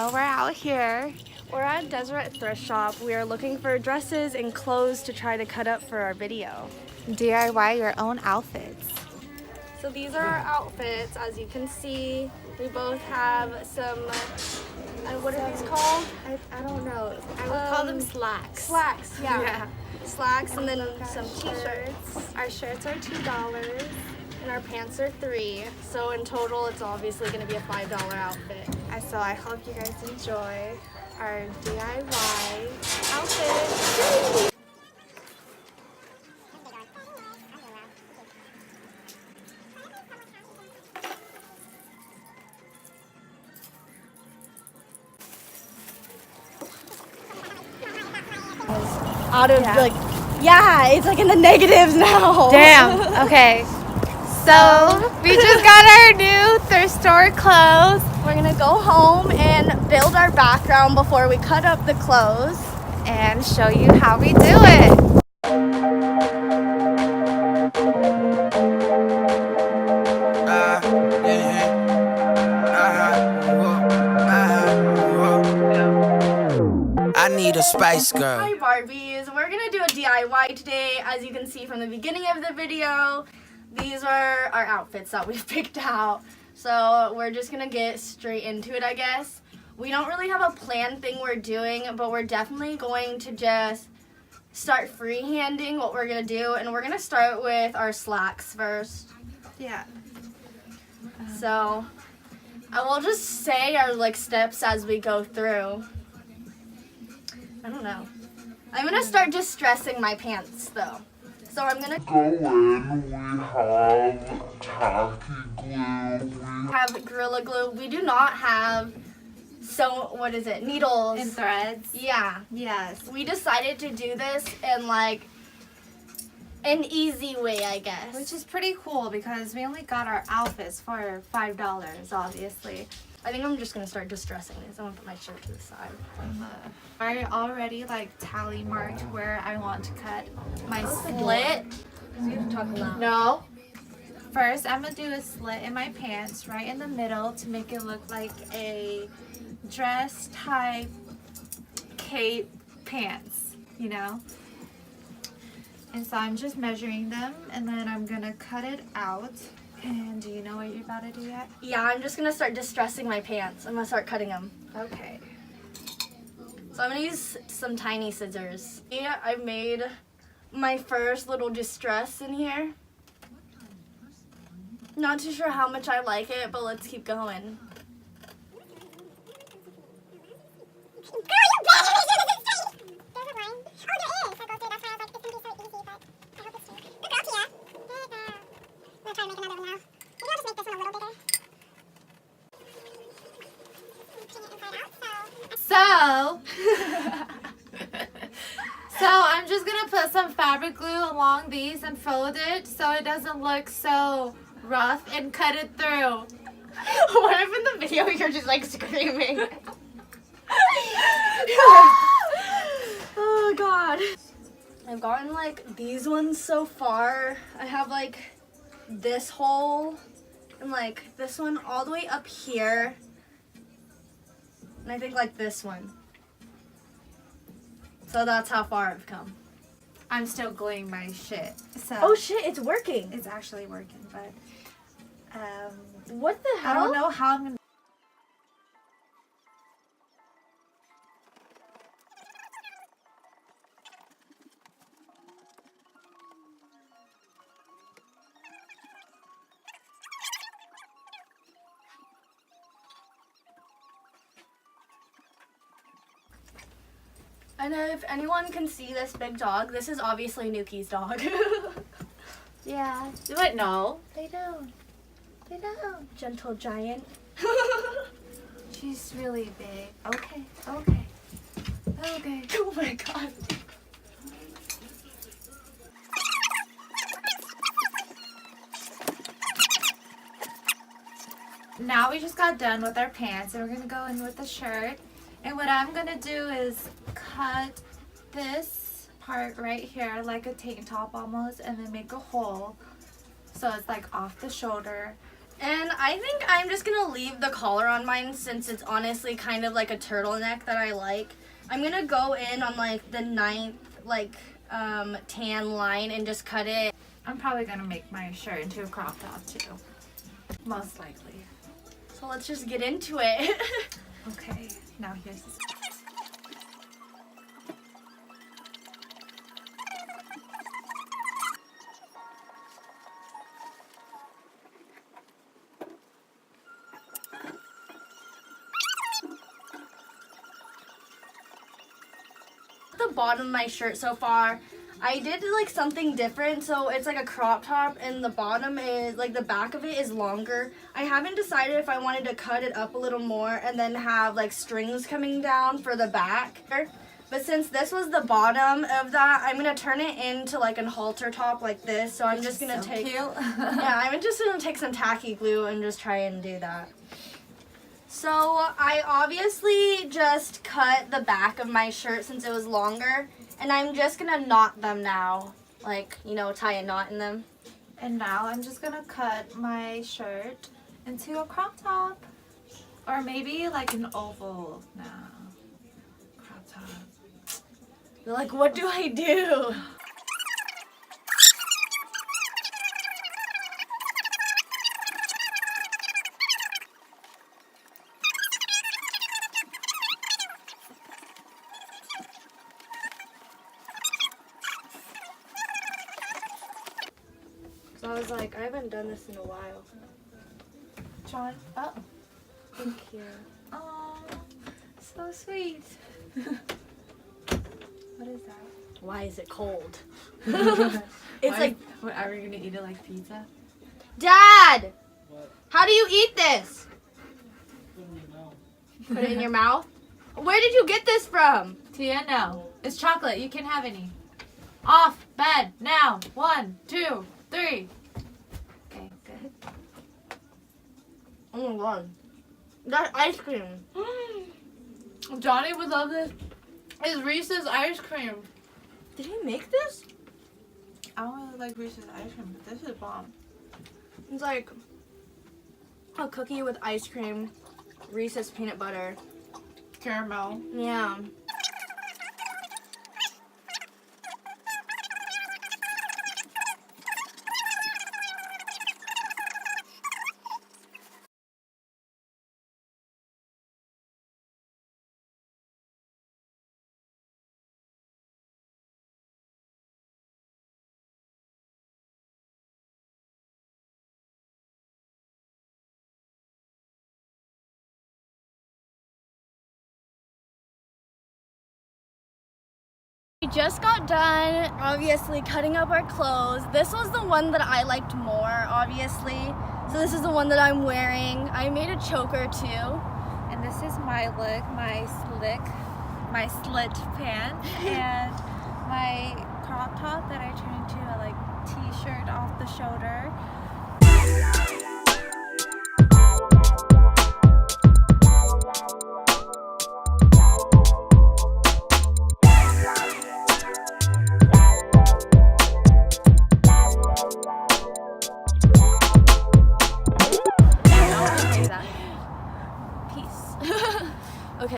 So we're out here. We're at Deseret Thrift Shop. We are looking for dresses and clothes to try to cut up for our video. DIY your own outfits. So these are our outfits. As you can see, we both have some, what are these called? I don't know. I would call them slacks. Slacks, yeah. Slacks and then some t-shirts. Our shirts are $2 and our pants are $3. So in total, it's obviously going to be a $5 outfit. So I hope you guys enjoy our DIY outfit. Out of it's like in the negatives now. Damn. Okay. So we just got our new thrift store clothes. We're gonna go home and build our background before we cut up the clothes And show you how we do it. I need a Spice Girl. Hi Barbies, we're gonna do a DIY today. As you can see from the beginning of the video, these are our outfits that we've picked out. So we're just gonna get straight into it, I guess. We don't really have a planned thing we're doing, but we're definitely going to just start freehanding what we're gonna do, and we're gonna start with our slacks first. Yeah. So I will just say our steps as we go through. I don't know. I'm gonna start distressing my pants though. So I'm gonna go in, we have tacky glue, we have Gorilla Glue. We do not have, needles. And threads. Yeah. Yes. We decided to do this in an easy way, I guess. Which is pretty cool because we only got our outfits for $5, obviously. I think I'm just gonna start distressing these. I'm gonna put my shirt to the side. I already tally marked where I want to cut my slit. So you have to talk loud. No. First, I'm gonna do a slit in my pants right in the middle to make it look like a dress type cape pants, you know? And so I'm just measuring them and then I'm gonna cut it out. And do you know what you're about to do yet? Yeah, I'm just gonna start distressing my pants. I'm gonna start cutting them. Okay. So I'm gonna use some tiny scissors. Yeah, I made my first little distress in here. Not too sure how much I like it, but let's keep going. So I'm just gonna put some fabric glue along these and fold it so it doesn't look so rough and cut it through. What if in the video you're just screaming? Oh god. I've gotten these ones so far. I have this hole and this one all the way up here. And I think this one. So that's how far I've come. I'm still gluing my shit. So Oh shit, it's working. it's actually working, but What the I hell? don't know how I'm gonna. And if anyone can see this big dog, this is obviously Nuki's dog. Yeah. What? No. They don't. They don't. Gentle giant. She's really big. Okay. Okay. Okay. Oh my god. Now we just got done with our pants and we're gonna go in with the shirt. And what I'm gonna do is cut this part right here like a tank top almost, and then make a hole so it's off the shoulder. And I think I'm just gonna leave the collar on mine since it's honestly kind of like a turtleneck that I like. I'm gonna go in on like the 9th tan line and just cut it. I'm probably gonna make my shirt into a crop top too. Most likely. So let's just get into it. Okay, now here's the the bottom of my shirt so far. I did like something different, so it's like a crop top and the bottom is like the back of it is longer. I haven't decided if I wanted to cut it up a little more and then have like strings coming down for the back. But since this was the bottom of that, I'm gonna turn it into like a halter top like this. So I'm just gonna take I'm just gonna take some tacky glue and just try and do that. So I obviously just cut the back of my shirt since it was longer, and I'm just gonna knot them now, like, you know, tie a knot in them. And now I'm just gonna cut my shirt into a crop top, or maybe like an oval. No, crop top. They're like, what do I do? So I was like, I haven't done this in a while. John, oh, Thank you. oh, so sweet. What is that? Why is it cold? It's It's like, what, are we gonna eat it like pizza? Dad! How do you eat this? Put it in your mouth? Where did you get this from? Tia, no. It's chocolate. You can't have any. Off bed now. 1, 2, 3. Okay, good. Oh my god. That's ice cream. Johnny would love this. It's Reese's ice cream. Did he make this? I don't really like Reese's ice cream, but this is bomb. It's like a cookie with ice cream, Reese's peanut butter. Caramel. Yeah. We just got done, obviously, cutting up our clothes. This was the one that I liked more, obviously. So this is the one that I'm wearing. I made a choker too. And this is my look, my slit pants, and my crop top that I turned into a like t-shirt off the shoulder.